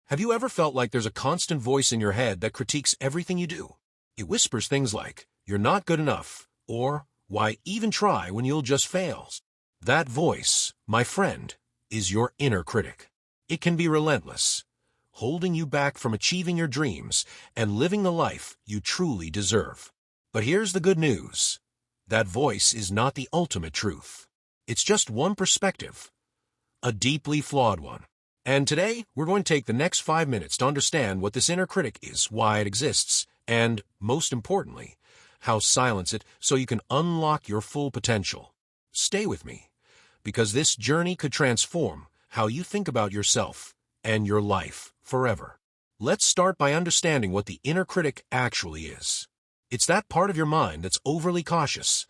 Have you ever felt like there's a constant voice in your head that critiques everything you do? It whispers things like, "You're not good enough," or "Why even try when you'll just fail?" That voice, my friend, is your inner critic. It can be relentless, holding you back from achieving your dreams and living the life you truly deserve. But here's the good news. That voice is not the ultimate truth. It's just one perspective, a deeply flawed one. And today, we're going to take the next 5 minutes to understand what this inner critic is, why it exists, and, most importantly, how to silence it so you can unlock your full potential. Stay with me, because this journey could transform how you think about yourself and your life forever. Let's start by understanding what the inner critic actually is. It's that part of your mind that's overly cautious,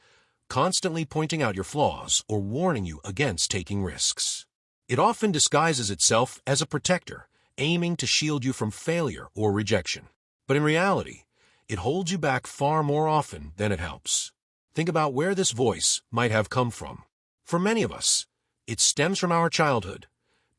constantly pointing out your flaws or warning you against taking risks. It often disguises itself as a protector, aiming to shield you from failure or rejection. But in reality, it holds you back far more often than it helps. Think about where this voice might have come from. For many of us, it stems from our childhood,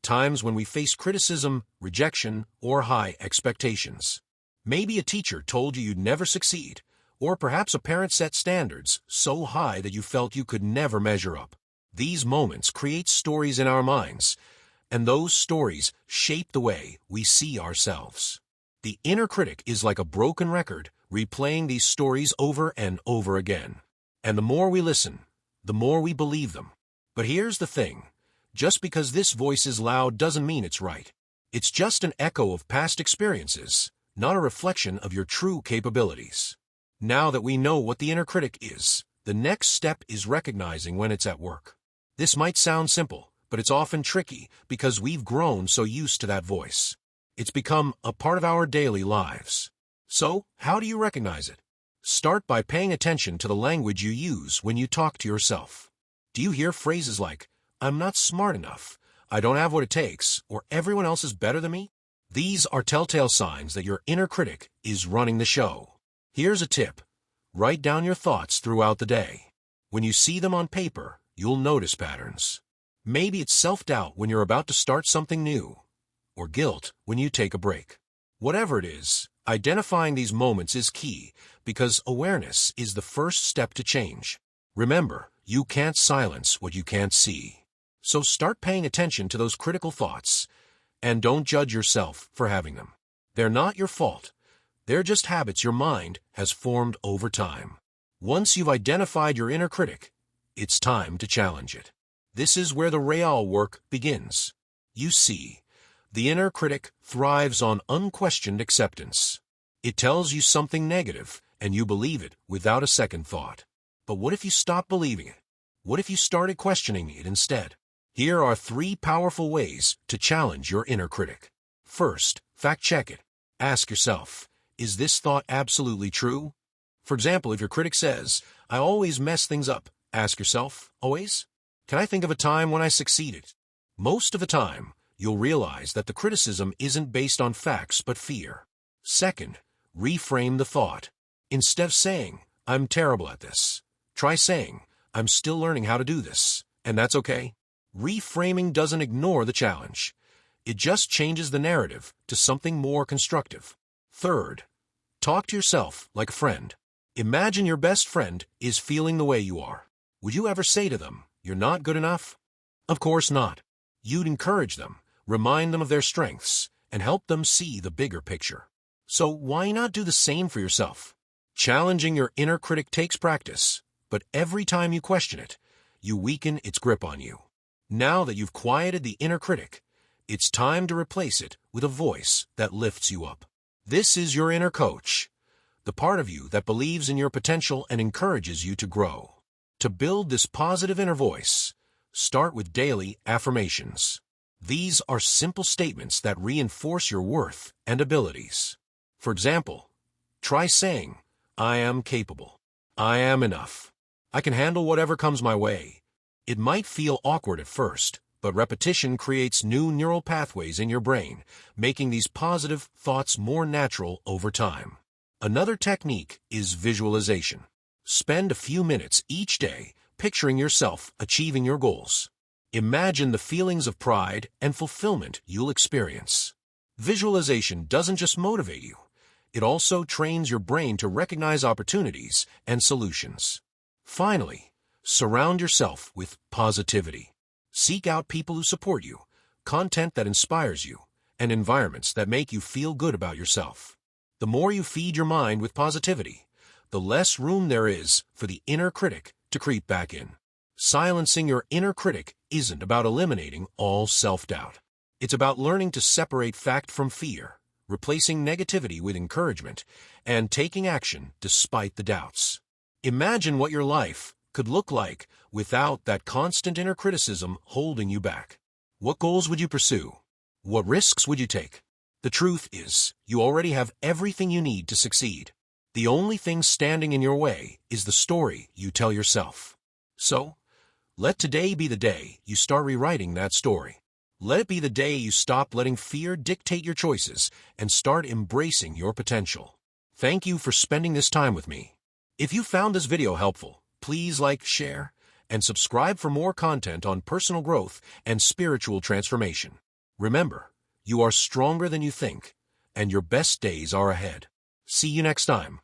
times when we faced criticism, rejection, or high expectations. Maybe a teacher told you you'd never succeed, or perhaps a parent set standards so high that you felt you could never measure up. These moments create stories in our minds, and those stories shape the way we see ourselves. The inner critic is like a broken record, replaying these stories over and over again. And the more we listen, the more we believe them. But here's the thing. Just because this voice is loud doesn't mean it's right. It's just an echo of past experiences, not a reflection of your true capabilities. Now that we know what the inner critic is, the next step is recognizing when it's at work. This might sound simple, but it's often tricky because we've grown so used to that voice. It's become a part of our daily lives. So, how do you recognize it? Start by paying attention to the language you use when you talk to yourself. Do you hear phrases like, "I'm not smart enough," "I don't have what it takes," or "everyone else is better than me"? These are telltale signs that your inner critic is running the show. Here's a tip. Write down your thoughts throughout the day. When you see them on paper, you'll notice patterns. Maybe it's self-doubt when you're about to start something new, or guilt when you take a break. Whatever it is, identifying these moments is key because awareness is the first step to change. Remember, you can't silence what you can't see. So start paying attention to those critical thoughts, and don't judge yourself for having them. They're not your fault. They're just habits your mind has formed over time. Once you've identified your inner critic, it's time to challenge it. This is where the real work begins. You see, the inner critic thrives on unquestioned acceptance. It tells you something negative, and you believe it without a second thought. But what if you stopped believing it? What if you started questioning it instead? Here are 3 powerful ways to challenge your inner critic. First, fact-check it. Ask yourself, is this thought absolutely true? For example, if your critic says, "I always mess things up," ask yourself, "Always? Can I think of a time when I succeeded?" Most of the time, you'll realize that the criticism isn't based on facts but fear. Second, reframe the thought. Instead of saying, "I'm terrible at this," try saying, "I'm still learning how to do this, and that's okay." Reframing doesn't ignore the challenge. It just changes the narrative to something more constructive. Third, talk to yourself like a friend. Imagine your best friend is feeling the way you are. Would you ever say to them, "You're not good enough"? Of course not. You'd encourage them, remind them of their strengths, and help them see the bigger picture. So why not do the same for yourself? Challenging your inner critic takes practice, but every time you question it, you weaken its grip on you. Now that you've quieted the inner critic, it's time to replace it with a voice that lifts you up. This is your inner coach, the part of you that believes in your potential and encourages you to grow. To build this positive inner voice, start with daily affirmations. These are simple statements that reinforce your worth and abilities. For example, try saying, "I am capable. I am enough. I can handle whatever comes my way." It might feel awkward at first, but repetition creates new neural pathways in your brain, making these positive thoughts more natural over time. Another technique is visualization. Spend a few minutes each day picturing yourself achieving your goals. Imagine the feelings of pride and fulfillment you'll experience. Visualization doesn't just motivate you, it also trains your brain to recognize opportunities and solutions. Finally, surround yourself with positivity. Seek out people who support you, content that inspires you, and environments that make you feel good about yourself. The more you feed your mind with positivity, the less room there is for the inner critic to creep back in. Silencing your inner critic isn't about eliminating all self-doubt. It's about learning to separate fact from fear, replacing negativity with encouragement, and taking action despite the doubts. Imagine what your life could look like without that constant inner criticism holding you back. What goals would you pursue? What risks would you take? The truth is, you already have everything you need to succeed. The only thing standing in your way is the story you tell yourself. So, let today be the day you start rewriting that story. Let it be the day you stop letting fear dictate your choices and start embracing your potential. Thank you for spending this time with me. If you found this video helpful, please like, share, and subscribe for more content on personal growth and spiritual transformation. Remember, you are stronger than you think, and your best days are ahead. See you next time.